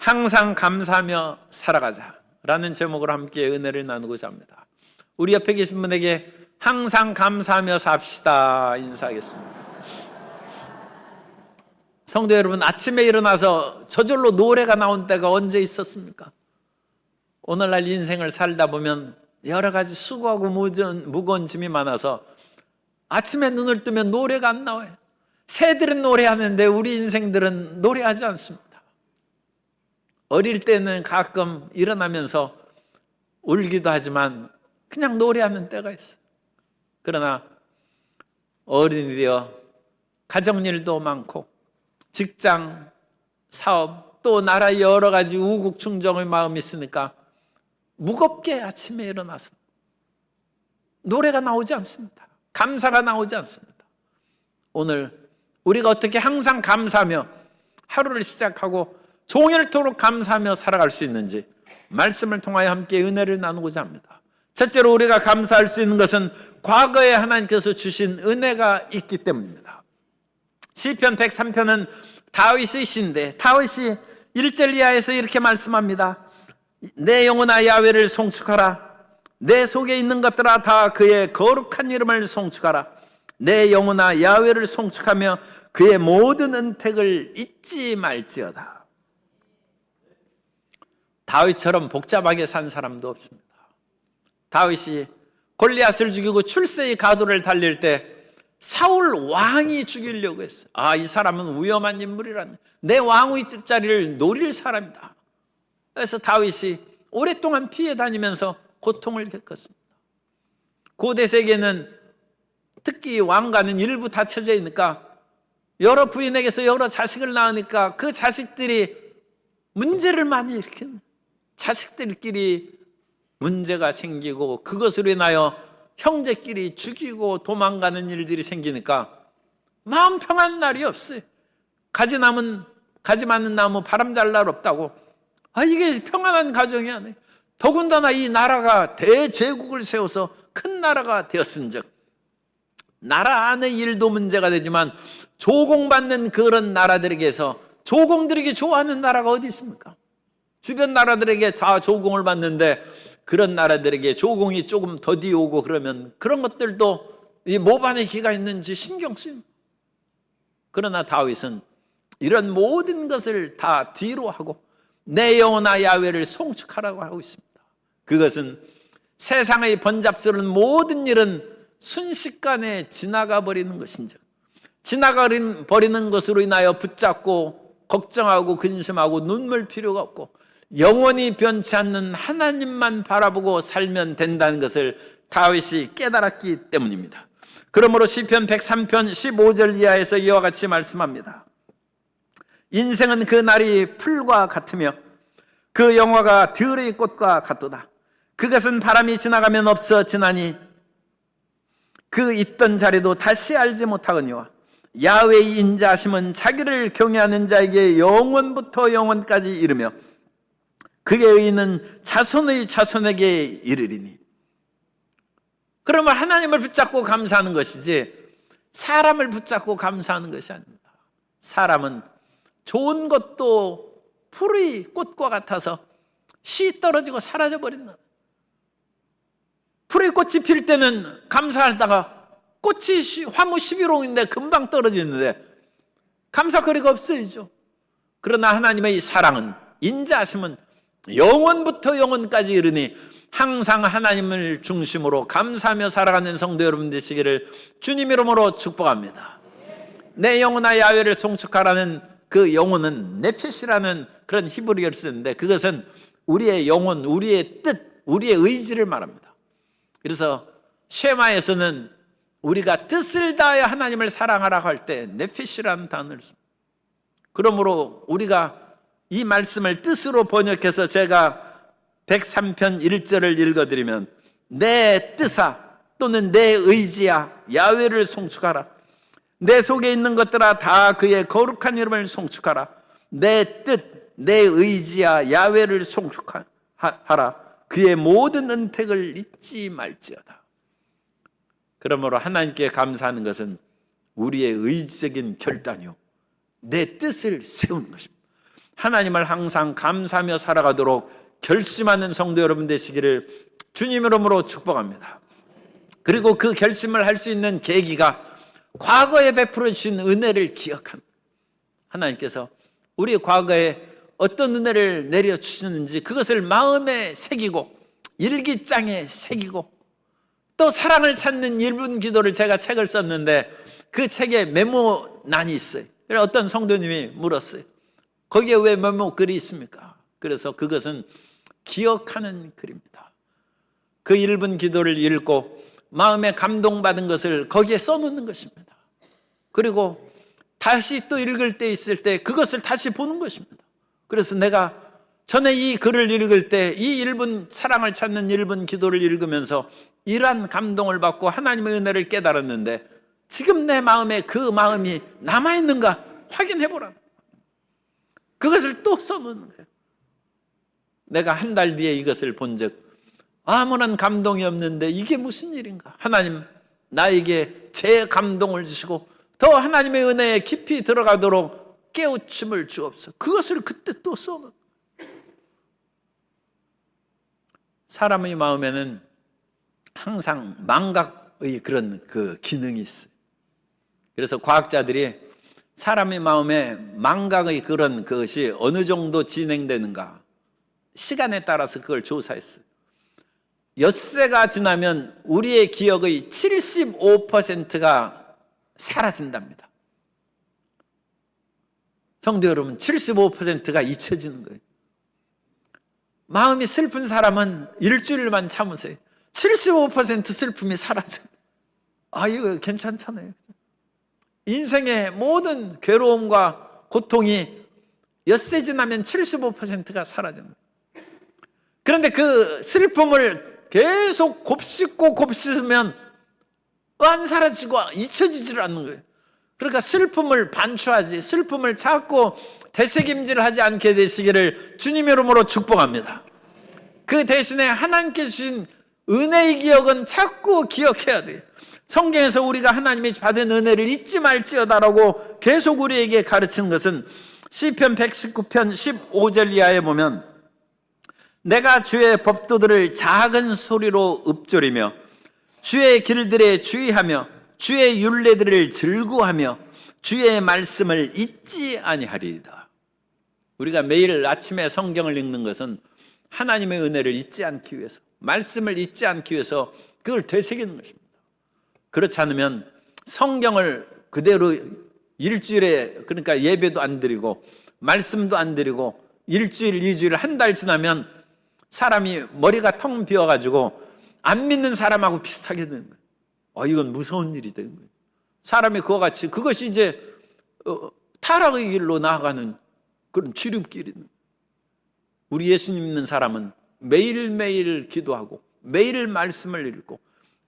항상 감사하며 살아가자라는 제목으로 함께 은혜를 나누고자 합니다. 우리 옆에 계신 분에게 항상 감사하며 삽시다 인사하겠습니다. 성도 여러분, 아침에 일어나서 저절로 노래가 나온 때가 언제 있었습니까? 오늘날 인생을 살다 보면 여러 가지 수고하고 무거운 짐이 많아서 아침에 눈을 뜨면 노래가 안 나와요. 새들은 노래하는데 우리 인생들은 노래하지 않습니다. 어릴 때는 가끔 일어나면서 울기도 하지만 그냥 노래하는 때가 있어요. 그러나 어른이 되어 가정일도 많고 직장, 사업, 또 나라 여러 가지 우국충정의 마음이 있으니까 무겁게 아침에 일어나서 노래가 나오지 않습니다. 감사가 나오지 않습니다. 오늘 우리가 어떻게 항상 감사하며 하루를 시작하고 종일토록 감사하며 살아갈 수 있는지 말씀을 통하여 함께 은혜를 나누고자 합니다. 첫째로 우리가 감사할 수 있는 것은 과거에 하나님께서 주신 은혜가 있기 때문입니다. 시편 103편은 다윗의 시인데 다윗이 1절 이하에서 이렇게 말씀합니다. 내 영혼아 야훼를 송축하라. 내 속에 있는 것들아 다 그의 거룩한 이름을 송축하라. 내 영혼아 야훼를 송축하며 그의 모든 은택을 잊지 말지어다. 다윗처럼 복잡하게 산 사람도 없습니다. 다윗이 골리앗을 죽이고 출세의 가도를 달릴 때 사울 왕이 죽이려고 했어요. 이 사람은 위험한 인물이라는, 내 왕의 자리를 노릴 사람이다. 그래서 다윗이 오랫동안 피해 다니면서 고통을 겪었습니다. 고대 세계는 특히 왕가는 일부 닫혀져 있으니까 여러 부인에게서 여러 자식을 낳으니까 그 자식들이 문제를 많이 일으키는, 자식들끼리 문제가 생기고 그것으로 인하여 형제끼리 죽이고 도망가는 일들이 생기니까 마음 평안한 날이 없어요. 가지 많은 나무 바람 잘 날 없다고. 이게 평안한 가정이 아니에요. 더군다나 이 나라가 대제국을 세워서 큰 나라가 되었은즉 나라 안의 일도 문제가 되지만 조공받는 그런 나라들에게서 조공들에게 좋아하는 나라가 어디 있습니까? 주변 나라들에게 다 조공을 받는데 그런 나라들에게 조공이 조금 더디 오고 그러면 그런 것들도 이 모반의 기가 있는지 신경 쓰입니다. 그러나 다윗은 이런 모든 것을 다 뒤로 하고 내 영혼아 야훼를 송축하라고 하고 있습니다. 그것은 세상의 번잡스러운 모든 일은 순식간에 지나가 버리는 것인즉 지나가 버리는 것으로 인하여 붙잡고 걱정하고 근심하고 눈물 필요가 없고 영원히 변치 않는 하나님만 바라보고 살면 된다는 것을 다윗이 깨달았기 때문입니다. 그러므로 시편 103편 15절 이하에서 이와 같이 말씀합니다. 인생은 그 날이 풀과 같으며 그 영화가 들의 꽃과 같도다. 그것은 바람이 지나가면 없어지나니 그 있던 자리도 다시 알지 못하거니와 야훼의 인자하심은 자기를 경외하는 자에게 영원부터 영원까지 이르며 그의 의는 자손의 자손에게 이르리니. 그러면 하나님을 붙잡고 감사하는 것이지 사람을 붙잡고 감사하는 것이 아닙니다. 사람은 좋은 것도 풀의 꽃과 같아서 씨 떨어지고 사라져버린다. 풀의 꽃이 필 때는 감사하다가 꽃이 화무 11홍인데 금방 떨어지는데 감사거리가 없어지죠. 그러나 하나님의 사랑은, 인자하심은 영원부터 영원까지 이르니 항상 하나님을 중심으로 감사하며 살아가는 성도 여러분 되시기를 주님 이름으로 축복합니다. 내 영혼아 야훼를 송축하라는 그 영혼은 네핏이라는 그런 히브리어를 쓰는데 그것은 우리의 영혼, 우리의 뜻, 우리의 의지를 말합니다. 그래서 쉐마에서는 우리가 뜻을 다하여 하나님을 사랑하라고 할 때 네핏이라는 단어를 씁니다. 그러므로 우리가 이 말씀을 뜻으로 번역해서 제가 103편 1절을 읽어드리면 내 뜻아 또는 내 의지야 야훼를 송축하라. 내 속에 있는 것들아 다 그의 거룩한 이름을 송축하라. 내 뜻, 내 의지야 야훼를 송축하라. 그의 모든 은택을 잊지 말지어다. 그러므로 하나님께 감사하는 것은 우리의 의지적인 결단이요 내 뜻을 세우는 것입니다. 하나님을 항상 감사하며 살아가도록 결심하는 성도 여러분 되시기를 주님 이름으로 축복합니다. 그리고 그 결심을 할 수 있는 계기가 과거에 베풀어 주신 은혜를 기억합니다. 하나님께서 우리 과거에 어떤 은혜를 내려주셨는지 그것을 마음에 새기고 일기장에 새기고, 또 사랑을 찾는 1분 기도를 제가 책을 썼는데 그 책에 메모란이 있어요. 그래서 어떤 성도님이 물었어요. 거기에 왜 메모글이 있습니까? 그래서 그것은 기억하는 글입니다. 그 1분 기도를 읽고 마음에 감동받은 것을 거기에 써놓는 것입니다. 그리고 다시 또 읽을 때 있을 때 그것을 다시 보는 것입니다. 그래서 내가 전에 이 글을 읽을 때 이 1분 사랑을 찾는 1분 기도를 읽으면서 이러한 감동을 받고 하나님의 은혜를 깨달았는데 지금 내 마음에 그 마음이 남아있는가 확인해 보라. 그것을 또 써놓는 거예요. 내가 한 달 뒤에 이것을 본즉 아무런 감동이 없는데 이게 무슨 일인가. 하나님 나에게 제 감동을 주시고 더 하나님의 은혜에 깊이 들어가도록 깨우침을 주옵소서. 그것을 그때 또 써놓은 거예요. 사람의 마음에는 항상 망각의 그런 그 기능이 있어요. 그래서 과학자들이 사람의 마음에 망각의 그런 것이 어느 정도 진행되는가 시간에 따라서 그걸 조사했어요. 엿새가 지나면 우리의 기억의 75%가 사라진답니다. 성도 여러분, 75%가 잊혀지는 거예요. 마음이 슬픈 사람은 일주일만 참으세요. 75% 슬픔이 사라져요. 아, 이거 괜찮잖아요. 인생의 모든 괴로움과 고통이 엿새 지나면 75%가 사라집니다. 그런데 그 슬픔을 계속 곱씹고 곱씹으면 안 사라지고 잊혀지질 않는 거예요. 그러니까 슬픔을 반추하지, 슬픔을 자꾸 되새김질하지 않게 되시기를 주님의 이름으로 축복합니다. 그 대신에 하나님께 주신 은혜의 기억은 자꾸 기억해야 돼요. 성경에서 우리가 하나님이 받은 은혜를 잊지 말지어다라고 계속 우리에게 가르치는 것은 시편 119편 15절 이하에 보면 내가 주의 법도들을 작은 소리로 읊조리며 주의 길들에 주의하며 주의 율례들을 즐거워하며 주의 말씀을 잊지 아니하리이다. 우리가 매일 아침에 성경을 읽는 것은 하나님의 은혜를 잊지 않기 위해서, 말씀을 잊지 않기 위해서 그걸 되새기는 것입니다. 그렇지 않으면 성경을 그대로 일주일에, 그러니까 예배도 안 드리고 말씀도 안 드리고 일주일, 2주일, 한 달 지나면 사람이 머리가 텅 비어가지고 안 믿는 사람하고 비슷하게 되는 거예요. 이건 무서운 일이 되는 거예요. 사람이 그와 같이 그것이 이제 타락의 길로 나아가는 그런 지름길입니다. 우리 예수님 믿는 사람은 매일매일 기도하고 매일 말씀을 읽고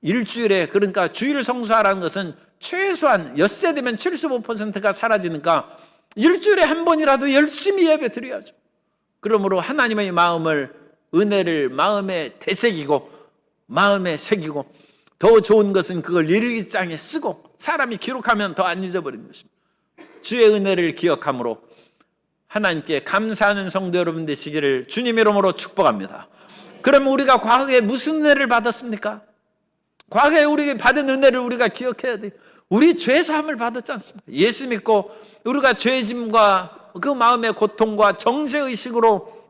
일주일에, 그러니까 주일 성수하라는 것은 최소한 엿새 되면 75%가 사라지니까 일주일에 한 번이라도 열심히 예배 드려야죠. 그러므로 하나님의 마음을, 은혜를 마음에 되새기고 마음에 새기고, 더 좋은 것은 그걸 일기장에 쓰고 사람이 기록하면 더 안 잊어버리는 것입니다. 주의 은혜를 기억함으로 하나님께 감사하는 성도 여러분 되시기를 주님 이름으로 축복합니다. 그러면 우리가 과거에 무슨 은혜를 받았습니까? 과거에 우리가 받은 은혜를 우리가 기억해야 돼요. 우리 죄사함을 받았지 않습니까? 예수 믿고 우리가 죄짐과 그 마음의 고통과 정죄의식으로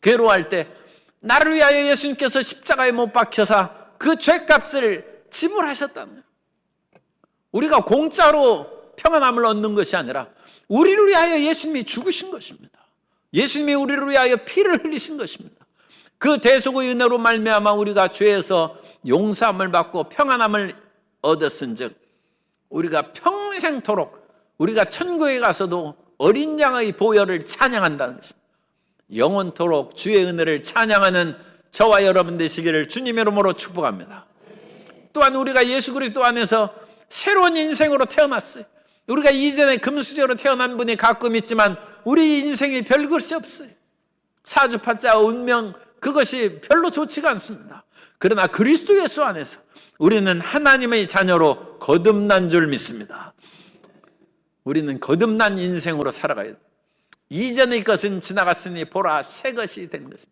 괴로워할 때 나를 위하여 예수님께서 십자가에 못 박혀서 그 죄값을 지불하셨다는 거예요. 우리가 공짜로 평안함을 얻는 것이 아니라 우리를 위하여 예수님이 죽으신 것입니다. 예수님이 우리를 위하여 피를 흘리신 것입니다. 그 대속의 은혜로 말미암아 우리가 죄에서 용서함을 받고 평안함을 얻었은즉 우리가 평생토록 우리가 천국에 가서도 어린 양의 보혈을 찬양한다는 것입니다. 영원토록 주의 은혜를 찬양하는 저와 여러분 되시기를 주님의 이름으로 축복합니다. 또한 우리가 예수 그리스도 안에서 새로운 인생으로 태어났어요. 우리가 이전에 금수저로 태어난 분이 가끔 있지만 우리 인생이 별것이 없어요. 사주팔자 운명, 그것이 별로 좋지가 않습니다. 그러나 그리스도 예수 안에서 우리는 하나님의 자녀로 거듭난 줄 믿습니다. 우리는 거듭난 인생으로 살아가야 돼요. 이전의 것은 지나갔으니 보라 새 것이 된 것입니다.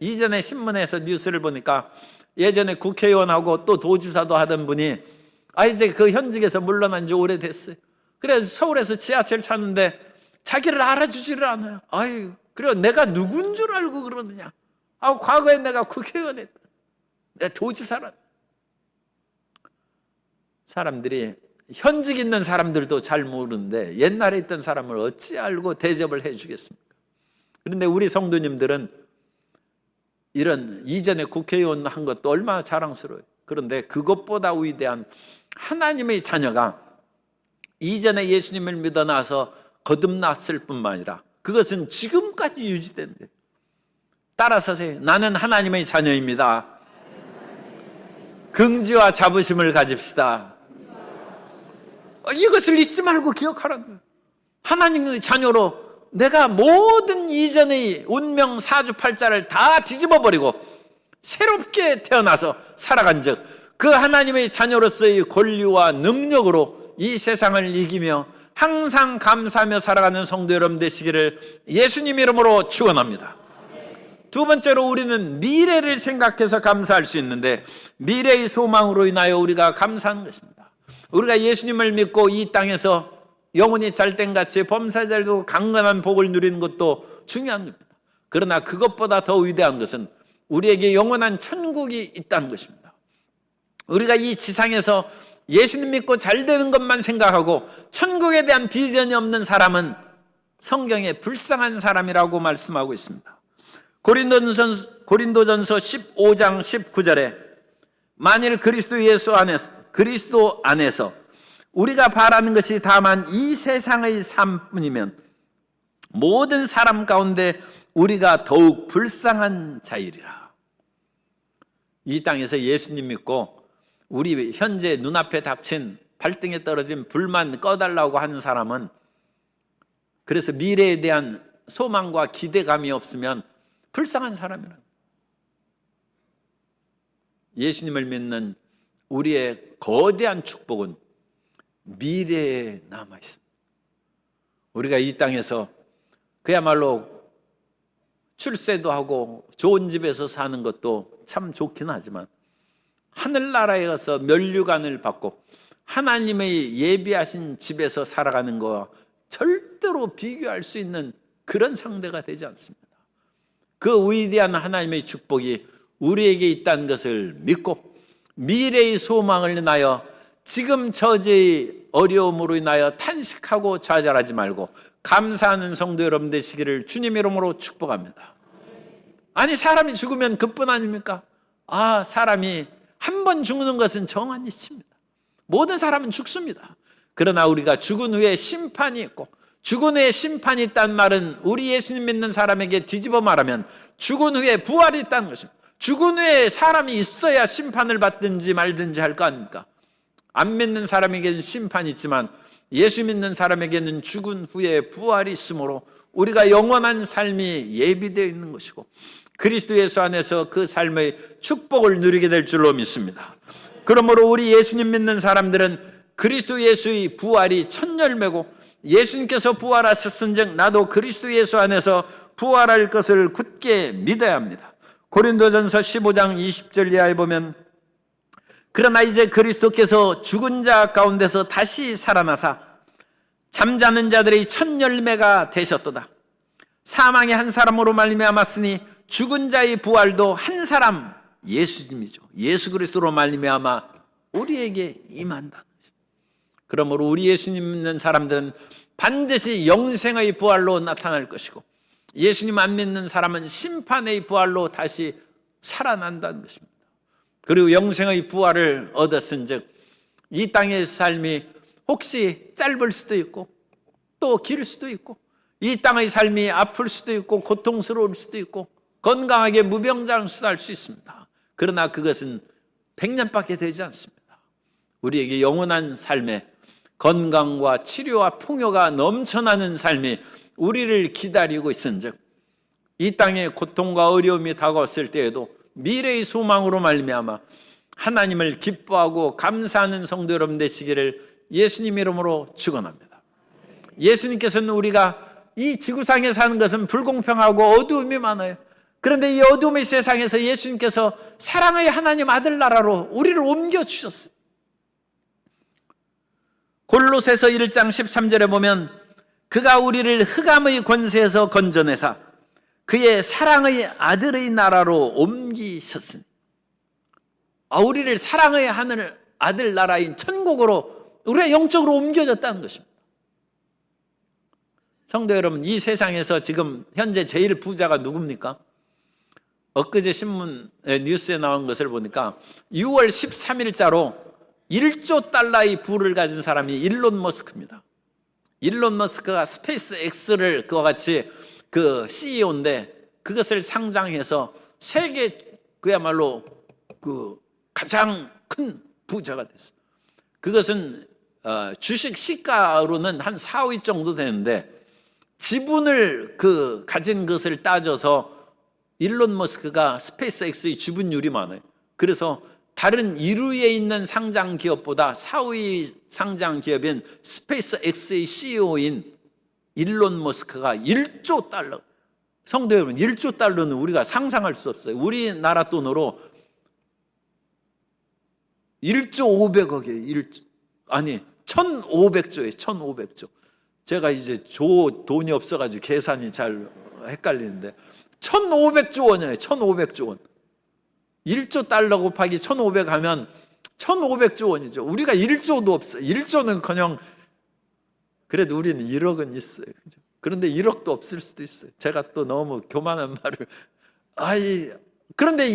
이전에 신문에서 뉴스를 보니까 예전에 국회의원하고 또 도지사도 하던 분이 이제 그 현직에서 물러난 지 오래됐어요. 그래서 서울에서 지하철 찾는데 자기를 알아주지를 않아요. 그래요, 내가 누군 줄 알고 그러느냐. 과거에 내가 국회의원 했다, 내가 도지사라. 사람들이 현직 있는 사람들도 잘 모르는데 옛날에 있던 사람을 어찌 알고 대접을 해주겠습니까? 그런데 우리 성도님들은 이런 이전에 국회의원 한 것도 얼마나 자랑스러워요. 그런데 그것보다 위대한 하나님의 자녀가 이전에 예수님을 믿어 나서 거듭났을 뿐만 아니라 그것은 지금까지 유지된대요. 따라서세요. 나는 하나님의 자녀입니다. 긍지와 자부심을 가집시다. 이것을 잊지 말고 기억하라는 거예요. 하나님의 자녀로 내가 모든 이전의 운명 사주팔자를 다 뒤집어버리고 새롭게 태어나서 살아간 즉 그 하나님의 자녀로서의 권리와 능력으로 이 세상을 이기며 항상 감사하며 살아가는 성도 여러분 되시기를 예수님 이름으로 축원합니다. 두 번째로 우리는 미래를 생각해서 감사할 수 있는데 미래의 소망으로 인하여 우리가 감사하는 것입니다. 우리가 예수님을 믿고 이 땅에서 영혼이 잘된같이 범사자들도 강건한 복을 누리는 것도 중요한 겁니다. 그러나 그것보다 더 위대한 것은 우리에게 영원한 천국이 있다는 것입니다. 우리가 이 지상에서 예수님 믿고 잘되는 것만 생각하고 천국에 대한 비전이 없는 사람은 성경에 불쌍한 사람이라고 말씀하고 있습니다. 고린도전서 15장 19절에 만일 그리스도 안에서 우리가 바라는 것이 다만 이 세상의 삶뿐이면 모든 사람 가운데 우리가 더욱 불쌍한 자이리라. 이 땅에서 예수님 믿고 우리 현재 눈앞에 닥친 발등에 떨어진 불만 꺼달라고 하는 사람은, 그래서 미래에 대한 소망과 기대감이 없으면 불쌍한 사람이라. 예수님을 믿는 우리의 거대한 축복은 미래에 남아 있습니다. 우리가 이 땅에서 그야말로 출세도 하고 좋은 집에서 사는 것도 참 좋긴 하지만 하늘나라에 가서 면류관을 받고 하나님의 예비하신 집에서 살아가는 것과 절대로 비교할 수 있는 그런 상대가 되지 않습니다. 그 위대한 하나님의 축복이 우리에게 있다는 것을 믿고 미래의 소망을 인하여 지금 처지의 어려움으로 인하여 탄식하고 좌절하지 말고 감사하는 성도 여러분 되시기를 주님 이름으로 축복합니다. 아니, 사람이 죽으면 그뿐 아닙니까? 사람이 한 번 죽는 것은 정한 이치입니다. 모든 사람은 죽습니다. 그러나 우리가 죽은 후에 심판이 있고, 죽은 후에 심판이 있다는 말은 우리 예수님 믿는 사람에게 뒤집어 말하면 죽은 후에 부활이 있다는 것입니다. 죽은 후에 사람이 있어야 심판을 받든지 말든지 할 거 아닙니까? 안 믿는 사람에게는 심판이 있지만 예수 믿는 사람에게는 죽은 후에 부활이 있으므로 우리가 영원한 삶이 예비되어 있는 것이고 그리스도 예수 안에서 그 삶의 축복을 누리게 될 줄로 믿습니다. 그러므로 우리 예수님 믿는 사람들은 그리스도 예수의 부활이 첫 열매고 예수님께서 부활하셨은즉 나도 그리스도 예수 안에서 부활할 것을 굳게 믿어야 합니다. 고린도전서 15장 20절 이하에 보면 그러나 이제 그리스도께서 죽은 자 가운데서 다시 살아나사 잠자는 자들의 첫 열매가 되셨도다. 사망의 한 사람으로 말미암았으니 죽은 자의 부활도 한 사람 예수님이죠. 예수 그리스도로 말미암아 우리에게 임한다. 그러므로 우리 예수님 믿는 사람들은 반드시 영생의 부활로 나타날 것이고 예수님 안 믿는 사람은 심판의 부활로 다시 살아난다는 것입니다. 그리고 영생의 부활을 얻었은즉 이 땅의 삶이 혹시 짧을 수도 있고 또 길 수도 있고 이 땅의 삶이 아플 수도 있고 고통스러울 수도 있고 건강하게 무병장수할 수 있습니다. 그러나 그것은 100년밖에 되지 않습니다. 우리에게 영원한 삶에 건강과 치료와 풍요가 넘쳐나는 삶이 우리를 기다리고 있은즉 이 땅에 고통과 어려움이 다가왔을 때에도 미래의 소망으로 말미암아 하나님을 기뻐하고 감사하는 성도 여러분 되시기를 예수님 이름으로 축원합니다. 예수님께서는 우리가 이 지구상에 사는 것은 불공평하고 어두움이 많아요. 그런데 이 어두움의 세상에서 예수님께서 사랑의 하나님 아들 나라로 우리를 옮겨주셨어요. 골로새서 1장 13절에 보면 그가 우리를 흑암의 권세에서 건져내사 그의 사랑의 아들의 나라로 옮기셨으니, 우리를 사랑의 하늘 아들 나라인 천국으로 우리가 영적으로 옮겨졌다는 것입니다. 성도 여러분, 이 세상에서 지금 현재 제일 부자가 누굽니까? 엊그제 신문 뉴스에 나온 것을 보니까 6월 13일자로 1조 달러의 부를 가진 사람이 일론 머스크입니다. 일론 머스크가 스페이스 X를 그와 같이 그 CEO인데 그것을 상장해서 세계 그야말로 그 가장 큰 부자가 됐어요. 그것은 주식 시가로는 한 4, 5위 정도 되는데 지분을 가진 것을 따져서 일론 머스크가 스페이스 X의 지분율이 많아요. 그래서 다른 1위에 있는 상장 기업보다 4, 5위 상장 기업인 스페이스 X의 CEO인 일론 머스크가 1조 달러. 성도 여러분, 1조 달러는 우리가 상상할 수 없어요. 우리나라 돈으로 1조 500억이에요. 1,500조예요. 1,500조. 제가 이제 돈이 없어가지고 계산이 잘 헷갈리는데 1,500조 원이에요. 1,500조 원. 1조 달러 곱하기 1,500 하면 1,500조 원이죠. 우리가 1조도 없어요. 1조는커녕 그래도 우리는 1억은 있어요. 그런데 1억도 없을 수도 있어요. 제가 또 너무 교만한 말을 그런데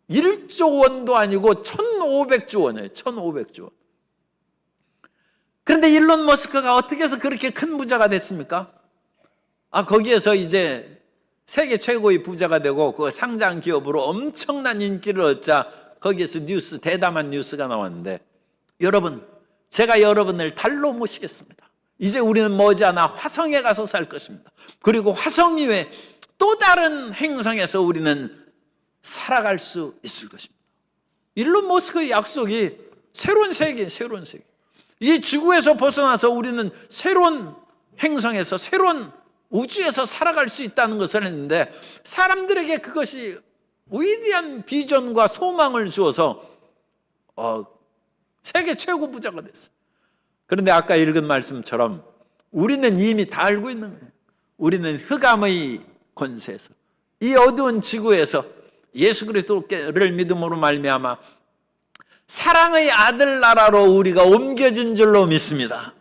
1조 원도 아니고 1,500조 원이에요. 1,500조 원. 그런데 일론 머스크가 어떻게 해서 그렇게 큰 부자가 됐습니까? 거기에서 이제 세계 최고의 부자가 되고 그 상장 기업으로 엄청난 인기를 얻자 거기에서 대담한 뉴스가 나왔는데, 여러분, 제가 여러분을 달로 모시겠습니다. 이제 우리는 머지않아 화성에 가서 살 것입니다. 그리고 화성 이외에 또 다른 행성에서 우리는 살아갈 수 있을 것입니다. 일론 머스크의 약속이 새로운 세계. 이 지구에서 벗어나서 우리는 새로운 행성에서 새로운 우주에서 살아갈 수 있다는 것을 했는데, 사람들에게 그것이 위대한 비전과 소망을 주어서 세계 최고 부자가 됐어요. 그런데 아까 읽은 말씀처럼 우리는 이미 다 알고 있는 거예요. 우리는 흑암의 권세에서, 이 어두운 지구에서 예수 그리스도를 믿음으로 말미암아 사랑의 아들 나라로 우리가 옮겨진 줄로 믿습니다.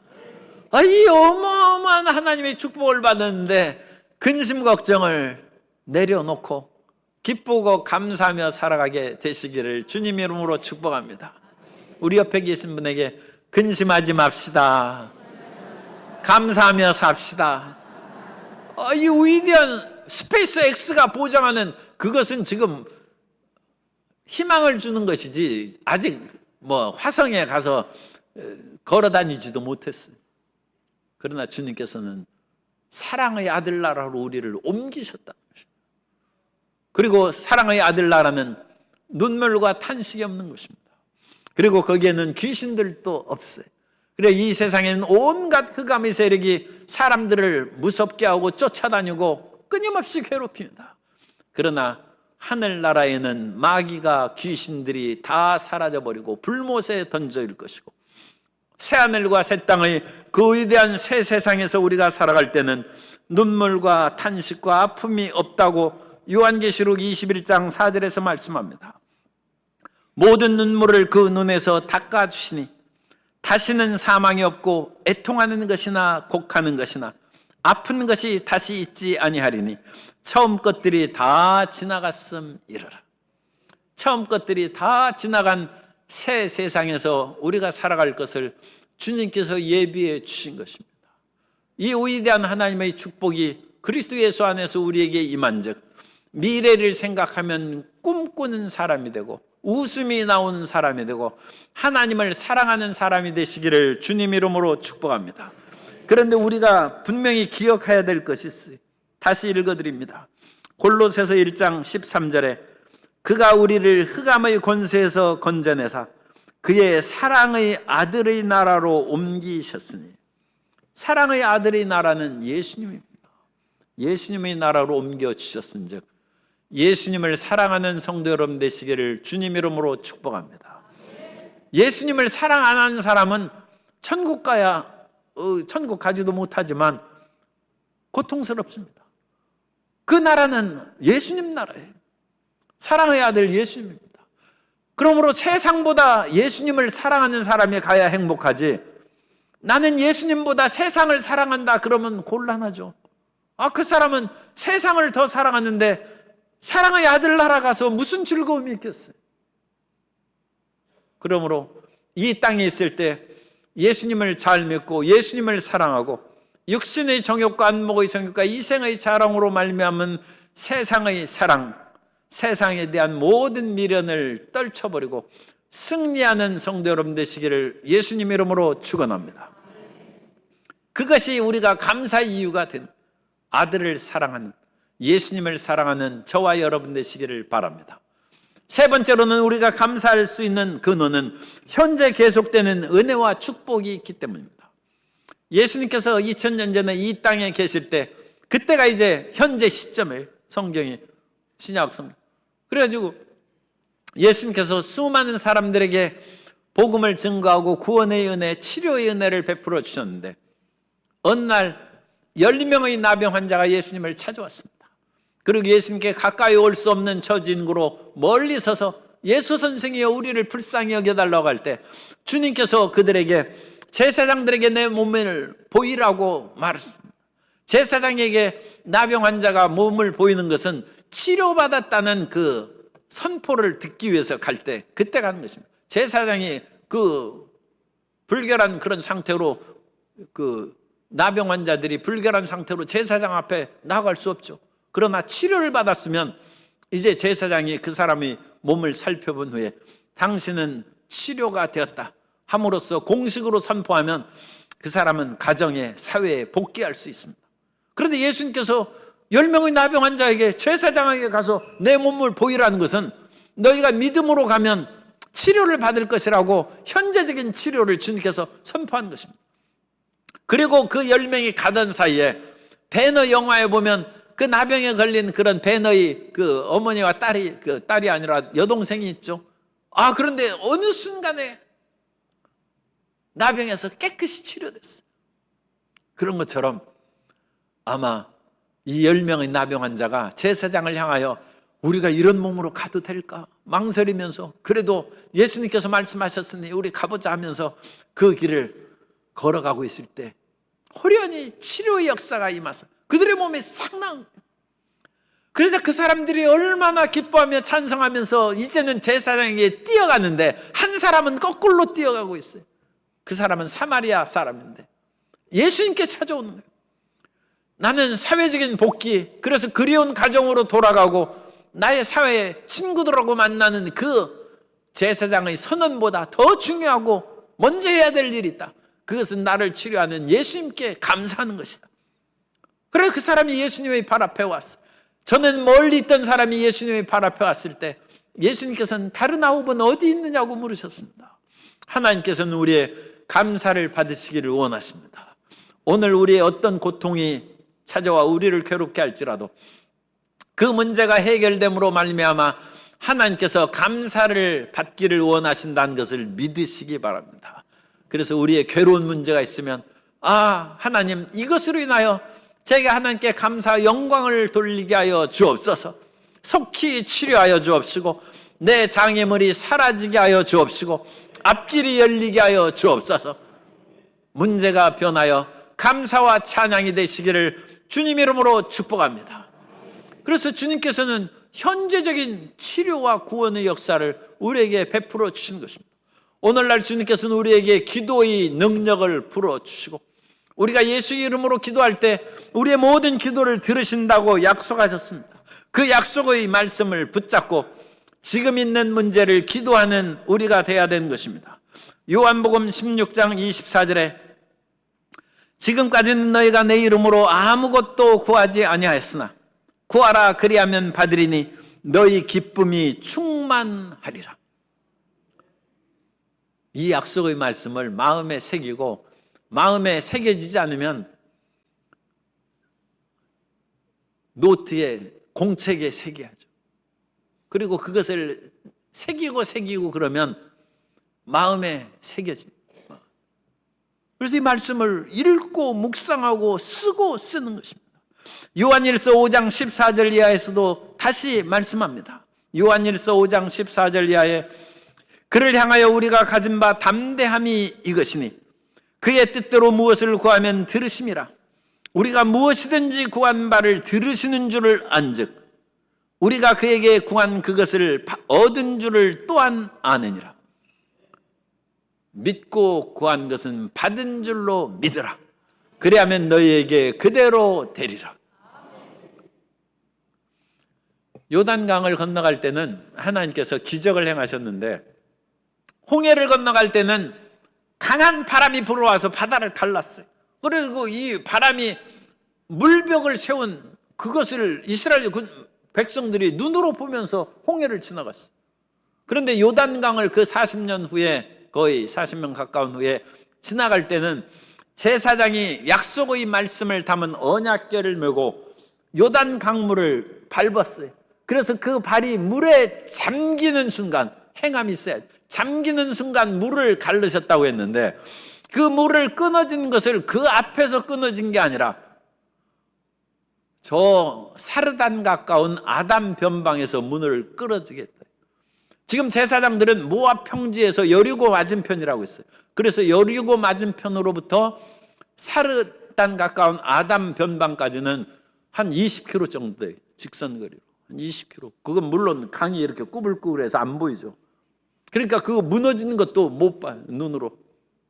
이 어마어마한 하나님의 축복을 받았는데 근심 걱정을 내려놓고 기쁘고 감사하며 살아가게 되시기를 주님 이름으로 축복합니다. 우리 옆에 계신 분에게 근심하지 맙시다. 감사하며 삽시다. 이 위대한 스페이스 X가 보장하는 그것은 지금 희망을 주는 것이지 아직 화성에 가서 걸어 다니지도 못했어요. 그러나 주님께서는 사랑의 아들 나라로 우리를 옮기셨다. 그리고 사랑의 아들 나라는 눈물과 탄식이 없는 것입니다. 그리고 거기에는 귀신들도 없어요. 그래, 이 세상에는 온갖 흑암의 세력이 사람들을 무섭게 하고 쫓아다니고 끊임없이 괴롭힙니다. 그러나 하늘나라에는 마귀가 귀신들이 다 사라져버리고 불못에 던져질 것이고, 새하늘과 새 땅의 그 위대한 새 세상에서 우리가 살아갈 때는 눈물과 탄식과 아픔이 없다고 요한계시록 21장 4절에서 말씀합니다. 모든 눈물을 그 눈에서 닦아주시니 다시는 사망이 없고 애통하는 것이나 곡하는 것이나 아픈 것이 다시 있지 아니하리니 처음 것들이 다 지나갔음이러라. 처음 것들이 다 지나간 새 세상에서 우리가 살아갈 것을 주님께서 예비해 주신 것입니다. 이 위대한 하나님의 축복이 그리스도 예수 안에서 우리에게 임한즉 미래를 생각하면 꿈꾸는 사람이 되고 웃음이 나오는 사람이 되고 하나님을 사랑하는 사람이 되시기를 주님 이름으로 축복합니다. 그런데 우리가 분명히 기억해야 될 것이 있어요. 다시 읽어드립니다. 골로새서 1장 13절에 그가 우리를 흑암의 권세에서 건져내사 그의 사랑의 아들의 나라로 옮기셨으니, 사랑의 아들의 나라는 예수님입니다. 예수님의 나라로 옮겨주셨은즉 예수님을 사랑하는 성도 여러분 되시기를 주님 이름으로 축복합니다. 예수님을 사랑 안 하는 사람은 천국 가지도 못하지만 고통스럽습니다. 그 나라는 예수님 나라예요. 사랑의 아들 예수님입니다. 그러므로 세상보다 예수님을 사랑하는 사람이 가야 행복하지, 나는 예수님보다 세상을 사랑한다 그러면 곤란하죠. 그 사람은 세상을 더 사랑하는데 사랑의 아들 나라 가서 무슨 즐거움이 있겠어요. 그러므로 이 땅에 있을 때 예수님을 잘 믿고 예수님을 사랑하고 육신의 정욕과 안목의 정욕과 이생의 자랑으로 말미암은 세상의 사랑, 세상에 대한 모든 미련을 떨쳐버리고 승리하는 성도 여러분 되시기를 예수님 이름으로 축원합니다. 그것이 우리가 감사의 이유가 된 아들을 사랑하는, 예수님을 사랑하는 저와 여러분 되시기를 바랍니다. 세 번째로는 우리가 감사할 수 있는 근원은 현재 계속되는 은혜와 축복이 있기 때문입니다. 예수님께서 2000년 전에 이 땅에 계실 때, 그때가 이제 현재 시점에 성경이 신약 성경. 그래가지고 예수님께서 수많은 사람들에게 복음을 증거하고 구원의 은혜, 치료의 은혜를 베풀어 주셨는데 어느 날 12명의 나병 환자가 예수님을 찾아왔습니다. 그리고 예수님께 가까이 올 수 없는 처진구로 멀리 서서 예수 선생이여 우리를 불쌍히 여겨달라고 할 때 주님께서 그들에게 제사장들에게 내 몸을 보이라고 말했습니다. 제사장에게 나병 환자가 몸을 보이는 것은 치료받았다는 그 선포를 듣기 위해서 갈 때, 그때 가는 것입니다. 제사장이 그 불결한 그런 상태로, 그 나병 환자들이 불결한 상태로 제사장 앞에 나갈 수 없죠. 그러나 치료를 받았으면 이제 제사장이 그 사람의 몸을 살펴본 후에 당신은 치료가 되었다 함으로써 공식으로 선포하면 그 사람은 가정에, 사회에 복귀할 수 있습니다. 그런데 예수님께서 10명의 나병 환자에게 제사장에게 가서 내 몸을 보이라는 것은 너희가 믿음으로 가면 치료를 받을 것이라고 현재적인 치료를 주님께서 선포한 것입니다. 그리고 그 10명이 가던 사이에 배너 영화에 보면 그 나병에 걸린 그런 배너의 그 어머니와 딸이 아니라 여동생이 있죠. 그런데 어느 순간에 나병에서 깨끗이 치료됐어요. 그런 것처럼 아마 이 10명의 나병 환자가 제사장을 향하여 우리가 이런 몸으로 가도 될까 망설이면서, 그래도 예수님께서 말씀하셨으니 우리 가보자 하면서 그 길을 걸어가고 있을 때 호련히 치료의 역사가 임해서 그들의 몸이 싹 나은 거예요. 그래서 그 사람들이 얼마나 기뻐하며 찬성하면서 이제는 제사장에게 뛰어가는데 한 사람은 거꾸로 뛰어가고 있어요. 그 사람은 사마리아 사람인데 예수님께 찾아오는 거예요. 나는 사회적인 복귀, 그래서 그리운 가정으로 돌아가고 나의 사회 친구들하고 만나는 그 제사장의 선언보다 더 중요하고 먼저 해야 될 일이 있다. 그것은 나를 치료하는 예수님께 감사하는 것이다. 그래서 그 사람이 예수님의 발 앞에 왔어. 저는 멀리 있던 사람이 예수님의 발 앞에 왔을 때 예수님께서는 다른 9은 어디 있느냐고 물으셨습니다. 하나님께서는 우리의 감사를 받으시기를 원하십니다. 오늘 우리의 어떤 고통이 찾아와 우리를 괴롭게 할지라도 그 문제가 해결됨으로 말미암아 하나님께서 감사를 받기를 원하신다는 것을 믿으시기 바랍니다. 그래서 우리의 괴로운 문제가 있으면 하나님, 이것으로 인하여 제가 하나님께 감사 영광을 돌리게 하여 주옵소서. 속히 치료하여 주옵시고 내 장애물이 사라지게 하여 주옵시고 앞길이 열리게 하여 주옵소서. 문제가 변하여 감사와 찬양이 되시기를 주님 이름으로 축복합니다. 그래서 주님께서는 현재적인 치료와 구원의 역사를 우리에게 베풀어 주신 것입니다. 오늘날 주님께서는 우리에게 기도의 능력을 불어주시고 우리가 예수 이름으로 기도할 때 우리의 모든 기도를 들으신다고 약속하셨습니다. 그 약속의 말씀을 붙잡고 지금 있는 문제를 기도하는 우리가 돼야 되는 것입니다. 요한복음 16장 24절에 지금까지는 너희가 내 이름으로 아무것도 구하지 아니하였으나 구하라 그리하면 받으리니 너희 기쁨이 충만하리라. 이 약속의 말씀을 마음에 새기고 마음에 새겨지지 않으면 노트에 공책에 새겨야죠. 그리고 그것을 새기고 그러면 마음에 새겨집니다. 그래서 이 말씀을 읽고 묵상하고 쓰는 것입니다. 요한일서 5장 14절 이하에서도 다시 말씀합니다. 요한일서 5장 14절 이하에 그를 향하여 우리가 가진 바 담대함이 이것이니 그의 뜻대로 무엇을 구하면 들으심이라. 우리가 무엇이든지 구한 바를 들으시는 줄을 안즉 우리가 그에게 구한 그것을 얻은 줄을 또한 아느니라. 믿고 구한 것은 받은 줄로 믿으라. 그리하면 너희에게 그대로 되리라. 요단강을 건너갈 때는 하나님께서 기적을 행하셨는데 홍해를 건너갈 때는 강한 바람이 불어와서 바다를 갈랐어요. 그리고 이 바람이 물벽을 세운 그것을 이스라엘 백성들이 눈으로 보면서 홍해를 지나갔어요. 그런데 요단강을 그 40년 후에 거의 40년 가까운 후에 지나갈 때는 제사장이 약속의 말씀을 담은 언약궤를 메고 요단 강물을 밟았어요. 그래서 그 발이 물에 잠기는 순간, 행함이 있어야 잠기는 순간 물을 가르셨다고 했는데 그 물을 끊어진 것을 그 앞에서 끊어진 게 아니라 저 사르단 가까운 아담 변방에서 문을 끊어지게 했다. 지금 제사장들은 모압 평지에서 여리고 맞은편이라고 했어요. 그래서 여리고 맞은편으로부터 사르단 가까운 아담 변방까지는 한 20km 정도 돼요. 직선거리로 한 20km. 그건 물론 강이 이렇게 꾸불꾸불해서 안 보이죠. 그러니까 그거 무너지는 것도 못 봐요, 눈으로.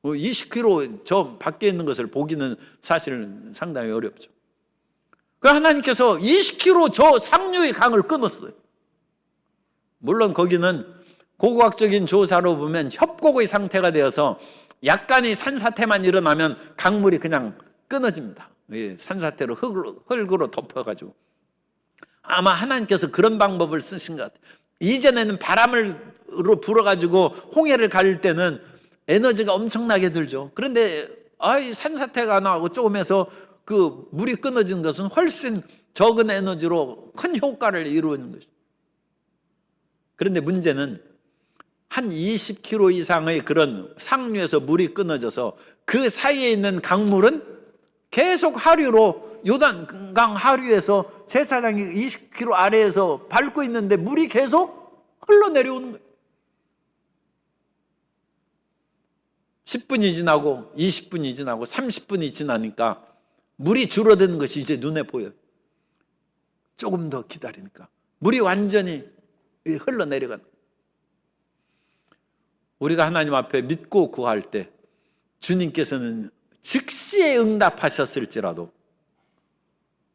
20km 저 밖에 있는 것을 보기는 사실은 상당히 어렵죠. 그 하나님께서 20km 저 상류의 강을 끊었어요. 물론 거기는 고고학적인 조사로 보면 협곡의 상태가 되어서 약간의 산사태만 일어나면 강물이 그냥 끊어집니다. 산사태로 흙으로 덮어가지고. 아마 하나님께서 그런 방법을 쓰신 것 같아요. 이전에는 바람으로 불어가지고 홍해를 가릴 때는 에너지가 엄청나게 들죠. 그런데 산사태가 나고 조금 해서 그 물이 끊어진 것은 훨씬 적은 에너지로 큰 효과를 이루는 것이죠. 그런데 문제는 한 20km 이상의 그런 상류에서 물이 끊어져서 그 사이에 있는 강물은 계속 하류로 요단강 하류에서 제사장이 20km 아래에서 밟고 있는데 물이 계속 흘러내려오는 거예요. 10분이 지나고 20분이 지나고 30분이 지나니까 물이 줄어드는 것이 이제 눈에 보여요. 조금 더 기다리니까 물이 완전히 흘러내려가는 거예요. 우리가 하나님 앞에 믿고 구할 때 주님께서는 즉시에 응답하셨을지라도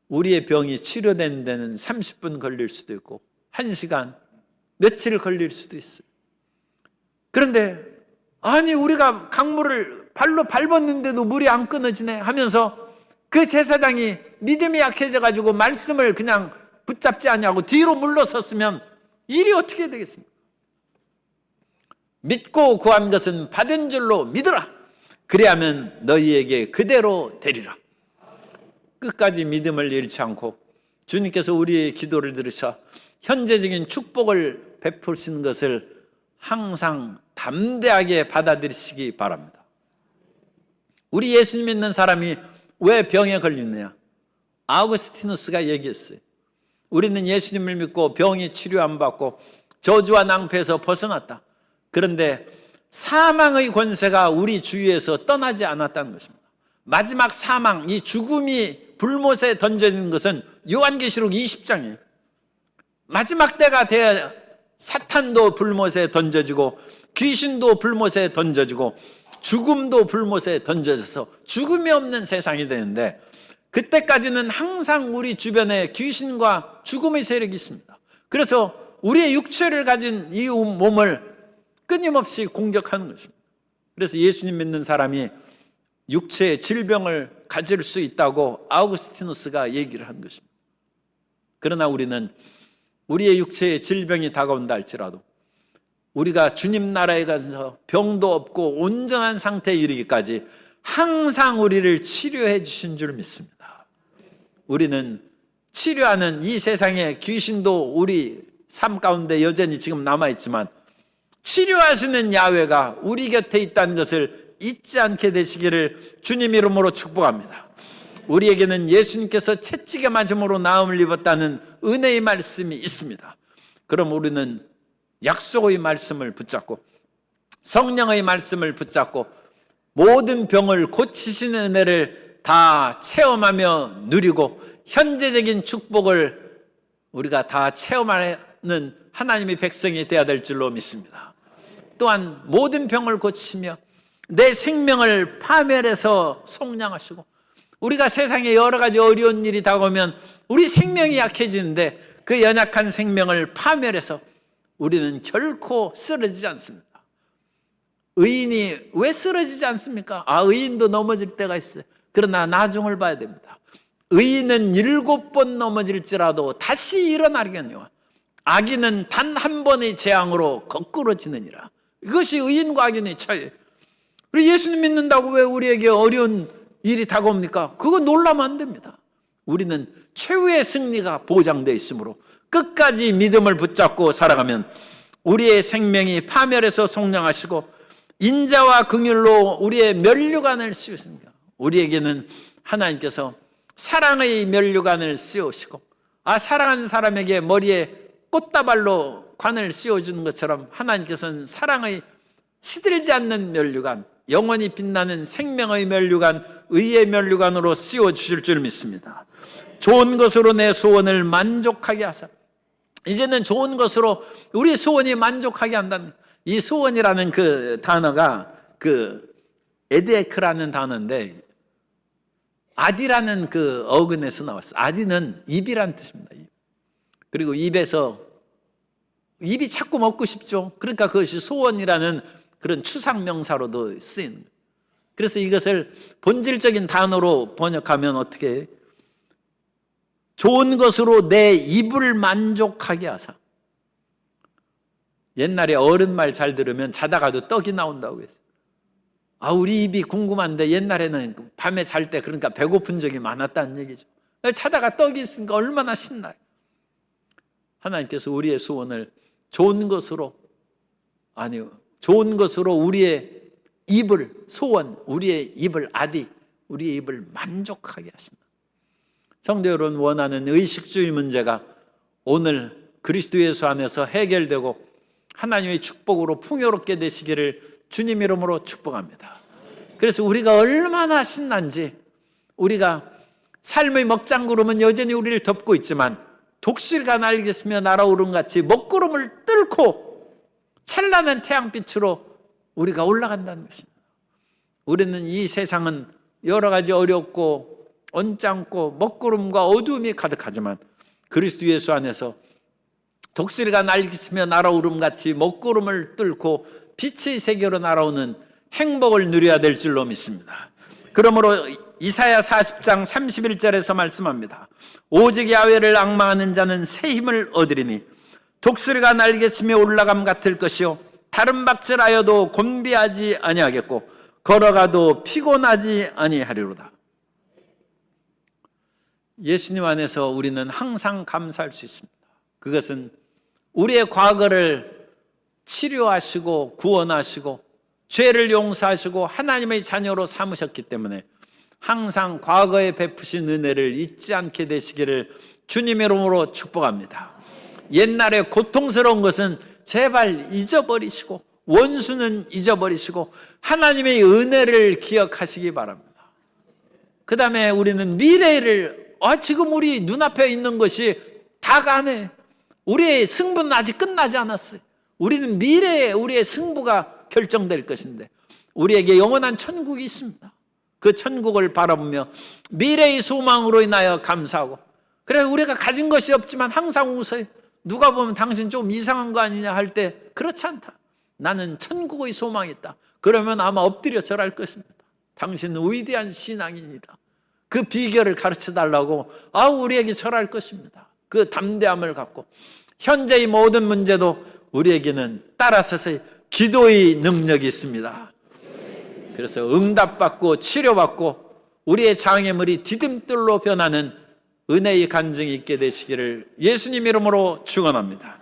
우리의 병이 치료되는 데는 30분 걸릴 수도 있고 1시간, 며칠 걸릴 수도 있어요. 그런데 우리가 강물을 발로 밟았는데도 물이 안 끊어지네 하면서 그 제사장이 믿음이 약해져가지고 말씀을 그냥 붙잡지 않냐고 뒤로 물러섰으면 일이 어떻게 되겠습니까? 믿고 구한 것은 받은 줄로 믿으라. 그리하면 너희에게 그대로 되리라. 끝까지 믿음을 잃지 않고 주님께서 우리의 기도를 들으셔 현재적인 축복을 베푸시는 것을 항상 담대하게 받아들이시기 바랍니다. 우리 예수님 믿는 사람이 왜 병에 걸리느냐? 아우구스티누스가 얘기했어요. 우리는 예수님을 믿고 병이 치료 안 받고 저주와 낭패에서 벗어났다. 그런데 사망의 권세가 우리 주위에서 떠나지 않았다는 것입니다. 마지막 사망, 이 죽음이 불못에 던져지는 것은 요한계시록 20장이에요. 마지막 때가 돼야 사탄도 불못에 던져지고 귀신도 불못에 던져지고 죽음도 불못에 던져져서 죽음이 없는 세상이 되는데 그때까지는 항상 우리 주변에 귀신과 죽음의 세력이 있습니다. 그래서 우리의 육체를 가진 이 몸을 끊임없이 공격하는 것입니다. 그래서 예수님 믿는 사람이 육체의 질병을 가질 수 있다고 아우구스티누스가 얘기를 한 것입니다. 그러나 우리는 우리의 육체의 질병이 다가온다 할지라도 우리가 주님 나라에 가서 병도 없고 온전한 상태에 이르기까지 항상 우리를 치료해 주신 줄 믿습니다. 우리는 치료하는 이 세상에 귀신도 우리 삶 가운데 여전히 지금 남아있지만 치료하시는 야훼가 우리 곁에 있다는 것을 잊지 않게 되시기를 주님 이름으로 축복합니다. 우리에게는 예수님께서 채찍에 맞음으로 나음을 입었다는 은혜의 말씀이 있습니다. 그럼 우리는 약속의 말씀을 붙잡고 성령의 말씀을 붙잡고 모든 병을 고치시는 은혜를 다 체험하며 누리고 현재적인 축복을 우리가 다 체험하는 하나님의 백성이 되어야 될 줄로 믿습니다. 또한 모든 병을 고치시며 내 생명을 파멸해서 속량하시고 우리가 세상에 여러 가지 어려운 일이 다가오면 우리 생명이 약해지는데 그 연약한 생명을 파멸해서 우리는 결코 쓰러지지 않습니다. 의인이 왜 쓰러지지 않습니까? 의인도 넘어질 때가 있어요. 그러나 나중을 봐야 됩니다. 의인은 7번 넘어질지라도 다시 일어나려니와 악인은 단 한 번의 재앙으로 거꾸로 지느니라. 이것이 의인과 악인의 차이예요. 우리 예수님 믿는다고 왜 우리에게 어려운 일이 다가옵니까? 그거 놀라면 안 됩니다. 우리는 최후의 승리가 보장되어 있으므로 끝까지 믿음을 붙잡고 살아가면 우리의 생명이 파멸해서 속량하시고 인자와 긍휼로 우리의 면류관을 씌우십니다. 우리에게는 하나님께서 사랑의 면류관을 씌우시고 사랑하는 사람에게 머리에 꽃다발로 관을 씌워주는 것처럼 하나님께서는 사랑의 시들지 않는 면류관, 영원히 빛나는 생명의 면류관, 의의 면류관으로 씌워주실 줄 믿습니다. 좋은 것으로 내 소원을 만족하게 하사 이제는 좋은 것으로 우리 소원이 만족하게 한다는 이 소원이라는 그 단어가 그 에데크라는 단어인데 아디라는 그 어근에서 나왔어요. 아디는 입이란 뜻입니다. 그리고 입이 자꾸 먹고 싶죠. 그러니까 그것이 소원이라는 그런 추상명사로도 쓰이는 거예요. 그래서 이것을 본질적인 단어로 번역하면 어떻게 해요? 좋은 것으로 내 입을 만족하게 하사. 옛날에 어른 말 잘 들으면 자다가도 떡이 나온다고 했어요. 우리 입이 궁금한데 옛날에는 밤에 잘 때 그러니까 배고픈 적이 많았다는 얘기죠. 자다가 떡이 있으니까 얼마나 신나요. 하나님께서 우리의 소원을 좋은 것으로 우리의 입을 우리의 입을 우리의 입을 만족하게 하신다. 성도 여러분, 원하는 의식주의 문제가 오늘 그리스도 예수 안에서 해결되고 하나님의 축복으로 풍요롭게 되시기를 주님 이름으로 축복합니다. 그래서 우리가 얼마나 신난지 우리가 삶의 먹장구름은 여전히 우리를 덮고 있지만 독실과 날개스며 날아오른 같이 먹구름을 뚫고 찬란한 태양빛으로 우리가 올라간다는 것입니다. 우리는 이 세상은 여러 가지 어렵고 언짢고 먹구름과 어두움이 가득하지만 그리스도 예수 안에서 독수리가 날개스며 날아오름 같이 먹구름을 뚫고 빛의 세계로 날아오는 행복을 누려야 될 줄로 믿습니다. 그러므로 이사야 40장 31절에서 말씀합니다. 오직 야훼를 앙망하는 자는 새 힘을 얻으리니 독수리가 날개치며 올라감 같을 것이요 다른 박질하여도 곤비하지 아니하겠고 걸어가도 피곤하지 아니하리로다. 예수님 안에서 우리는 항상 감사할 수 있습니다. 그것은 우리의 과거를 치료하시고 구원하시고 죄를 용서하시고 하나님의 자녀로 삼으셨기 때문에 항상 과거에 베푸신 은혜를 잊지 않게 되시기를 주님의 이름으로 축복합니다. 옛날에 고통스러운 것은 제발 잊어버리시고 원수는 잊어버리시고 하나님의 은혜를 기억하시기 바랍니다. 그 다음에 우리는 미래를 지금 우리 눈앞에 있는 것이 다 가네. 우리의 승부는 아직 끝나지 않았어요. 우리는 미래에 우리의 승부가 결정될 것인데 우리에게 영원한 천국이 있습니다. 그 천국을 바라보며 미래의 소망으로 인하여 감사하고 그래 우리가 가진 것이 없지만 항상 웃어요. 누가 보면 당신 좀 이상한 거 아니냐 할 때 그렇지 않다. 나는 천국의 소망이 있다. 그러면 아마 엎드려 절할 것입니다. 당신은 위대한 신앙인이다. 그 비결을 가르쳐달라고 우리에게 절할 것입니다. 그 담대함을 갖고 현재의 모든 문제도 우리에게는 따라서서 기도의 능력이 있습니다. 그래서 응답받고 치료받고 우리의 장애물이 디딤돌로 변하는 은혜의 간증이 있게 되시기를 예수님 이름으로 축원합니다.